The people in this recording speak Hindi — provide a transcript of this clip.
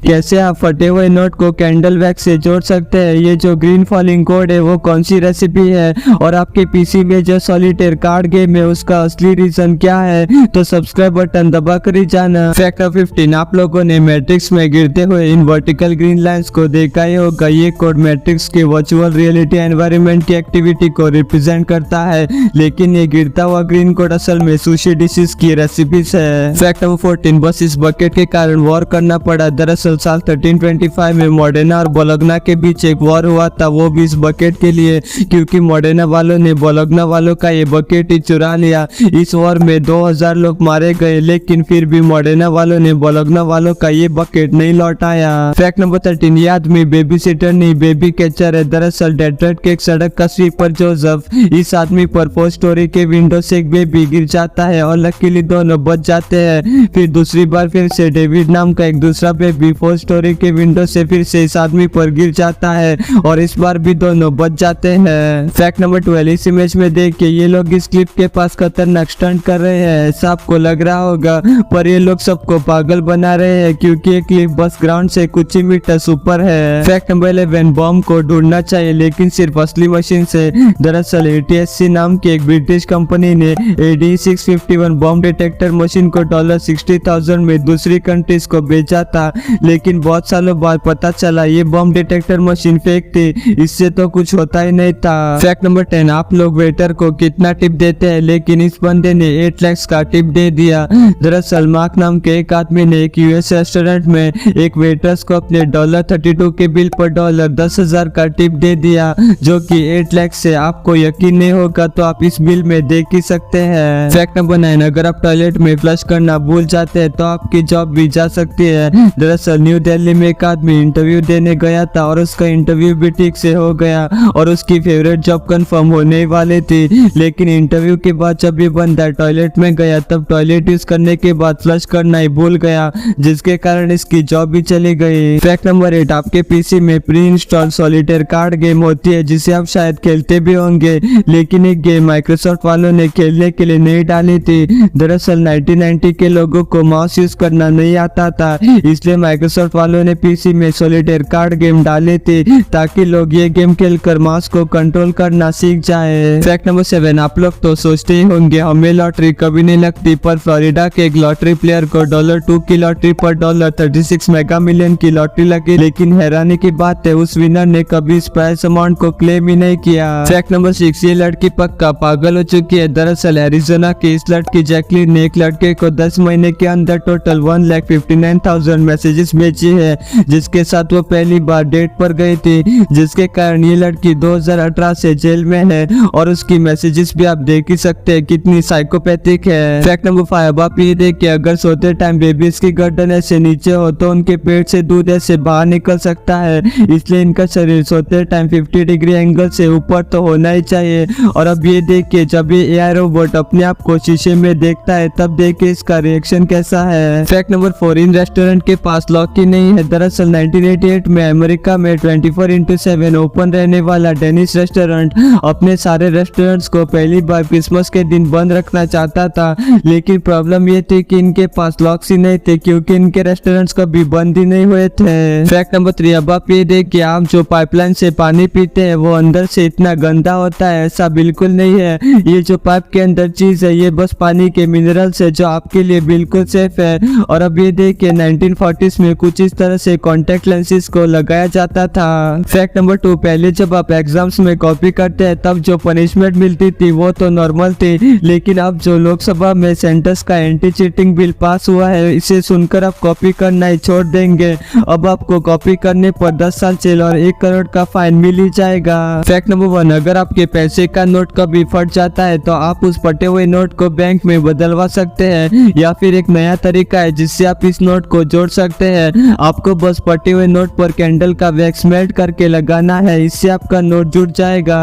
कैसे आप फटे हुए नोट को कैंडल वैक्स से जोड़ सकते हैं, ये जो ग्रीन फॉलिंग कोड है वो कौन सी रेसिपी है, और आपके पीसी में जो सॉलिटेयर कार्ड गेम है उसका असली रीजन क्या है, तो सब्सक्राइब बटन दबा कर ही जाना। फैक्ट नंबर 15, आप लोगों ने मैट्रिक्स में गिरते हुए इन वर्टिकल ग्रीन लाइंस को देखा ही होगा। ये कोड मैट्रिक्स के वर्चुअल रियलिटी एनवायरनमेंट की एक्टिविटी को रिप्रेजेंट करता है, लेकिन ये गिरता हुआ ग्रीन कोड असल में सुशी डिशेस की रेसिपीज है। फैक्ट नंबर 14, बस इस बकेट के कारण वॉर करना पड़ा। दरअसल साल 1325 में मॉडर्ना और बोलोग्ना के बीच एक वॉर हुआ था, वो भी इस बकेट के लिए, क्योंकि मॉडर्ना वालों ने बोलोग्ना वालों का ये बकेट ही चुरा लिया। इस वॉर में 2000 लोग मारे गए, लेकिन फिर भी मॉडर्ना वालों ने बोलोग्ना वालों का ये बकेट नहीं लौटाया। फैक्ट नंबर 13, ये आदमी बेबी सिटर नहीं बेबी कैचर है। दरअसल डेट्रॉइट के एक सड़क का स्वीपर जोसेफ, इस आदमी पर 4 स्टोरी के विंडो से एक बेबी गिर जाता है और लकीली दोनों बच जाते हैं। फिर दूसरी बार फिर से डेविड नाम का एक दूसरा बेबी 4 स्टोरी के विंडो से फिर से इस आदमी पर गिर जाता है और इस बार भी दोनों बच जाते हैं। फैक्ट नंबर 12, इस इमेज में देखिए ये लोग इस क्लिप के पास खतरनाक स्टंट कर रहे हैं। ऐसा आपको लग रहा होगा, पर ये लोग सबको पागल बना रहे हैं, क्योंकि ये क्लिप बस ग्राउंड से कुछ ही मीटर ऊपर है। फैक्ट नंबर 11, बॉम्ब को ढूंढना चाहिए लेकिन सिर्फ असली मशीन से। दरअसल ATSC नाम की एक ब्रिटिश कंपनी ने AD651 बॉम्ब डिटेक्टर मशीन को $60,000 में दूसरी कंट्रीज को बेचा था, लेकिन बहुत सालों बाद पता चला ये बॉम्ब डिटेक्टर मशीन फेक थी, इससे तो कुछ होता ही नहीं था। फैक्ट नंबर 10, आप लोग वेटर को कितना टिप देते हैं, लेकिन इस बंदे ने 8 लाख का टिप दे दिया। दरअसल मार्क नाम के एक आदमी ने एक US रेस्टोरेंट में एक वेटर्स को अपने $32 के बिल पर $10,000 का टिप दे दिया, जो कि 8 लाख से। आपको यकीन नहीं होगा तो आप इस बिल में देख ही सकते हैं। फैक्ट नंबर 9, अगर आप टॉयलेट में फ्लश करना भूल जाते हैं तो आपकी जॉब भी जा सकती है। दरअसल न्यू दिल्ली में एक आदमी इंटरव्यू देने गया था और उसका इंटरव्यू भी ठीक से हो गया और उसकी फेवरेट जॉब कंफर्म होने वाली थी, लेकिन इंटरव्यू के बाद जब ये बंदा टॉयलेट में गया तब टॉयलेट यूज करने के बाद फ्लश करना ही भूल गया, जिसके कारण इसकी जॉब भी चली गई। फैक्ट नंबर 8, आपके पीसी में pre install solitaire card game होती है जिसे आप शायद खेलते भी होंगे, लेकिन एक गेम माइक्रोसॉफ्ट वालों ने खेलने के लिए नहीं डाली थी। दरअसल 1990 के लोगों को माउस यूज करना नहीं आता था, इसलिए माइक्रोसॉफ्ट वालों ने पीसी में सॉलिटेयर कार्ड गेम डाले थे ताकि लोग ये गेम खेलकर माउस को कंट्रोल करना सीख जाए। फैक्ट नंबर 7, आप लोग तो सोचते ही होंगे हमें लॉटरी कभी नहीं लगती, पर फ्लोरिडा के एक लॉटरी प्लेयर को $2 की लॉटरी पर $36 मेगा मिलियन की लॉटरी लगी, लेकिन हैरानी की बात है उस विनर ने कभी इस प्राइस अमाउंट को क्लेम ही नहीं किया। फैक्ट नंबर 6, ये लड़की पक्का पागल हो चुकी है। दरअसल एरिजोना की इस लड़की जैकलिन ने एक लड़के को 10 महीने के अंदर टोटल 1,59,000 मैसेजेस भेजी है, जिसके साथ वो पहली बार डेट पर गई थी, जिसके कारण ये लड़की 2018 से जेल में है और उसकी मैसेजेस भी आप देख ही सकते हैं कितनी साइकोपैथिक है। फैक्ट नंबर 5, आप ये देखिए अगर सोते टाइम बेबीज की गर्दन ऐसे नीचे हो तो उनके पेट से दूध ऐसे बाहर निकल सकता है, इसलिए इनका शरीर सोते टाइम 50 डिग्री एंगल से ऊपर तो होना ही चाहिए। और अब ये देखिए जब ये AI रोबोट अपने आप को शीशे में देखता है तब देखिए इसका रिएक्शन कैसा है। फैक्ट नंबर 4, इन रेस्टोरेंट के पास लॉक ही नहीं है। दरअसल 1988 में अमेरिका में 24/7 ओपन रहने वाला डेनिस रेस्टोरेंट अपने सारे रेस्टोरेंट्स को पहली बार क्रिसमस के दिन बंद रखना चाहता था, लेकिन प्रॉब्लम ये थी कि इनके पास लॉक्स ही नहीं थे, क्योंकि इनके रेस्टोरेंट्स कभी बंद ही नहीं हुए थे। फैक्ट नंबर 3, अब आप ये देखिए आप जो पाइपलाइन से पानी पीते हैं वो अंदर से इतना गंदा होता है, ऐसा बिल्कुल नहीं है। ये जो पाइप के अंदर चीज है ये बस पानी के मिनरल्स है जो आपके लिए बिल्कुल सेफ है। और अब ये देखिए 1940s में कुछ इस तरह से कॉन्टेक्ट लेंसेज को लगाया जाता था। फैक्ट नंबर 2, पहले जब आप एग्जाम्स में कॉपी करते हैं तब जो पनिशमेंट मिलती थी वो तो नॉर्मल थी, लेकिन अब जो लोकसभा में सेंटर्स का एंटी चीटिंग बिल पास हुआ है इसे सुनकर आप कॉपी करना ही छोड़ देंगे। अब आपको कॉपी करने पर 10 साल जेल और 1 करोड़ का फाइन मिल ही जाएगा। फैक्ट नंबर 1, अगर आपके पैसे का नोट कभी फट जाता है तो आप उस फटे हुए नोट को बैंक में बदलवा सकते हैं, या फिर एक नया तरीका है जिससे आप इस नोट को जोड़ सकते हैं। आपको बस फटे हुए नोट पर कैंडल का वैक्स मेल्ट करके लगाना है, इससे आपका नोट जुड़ जाएगा।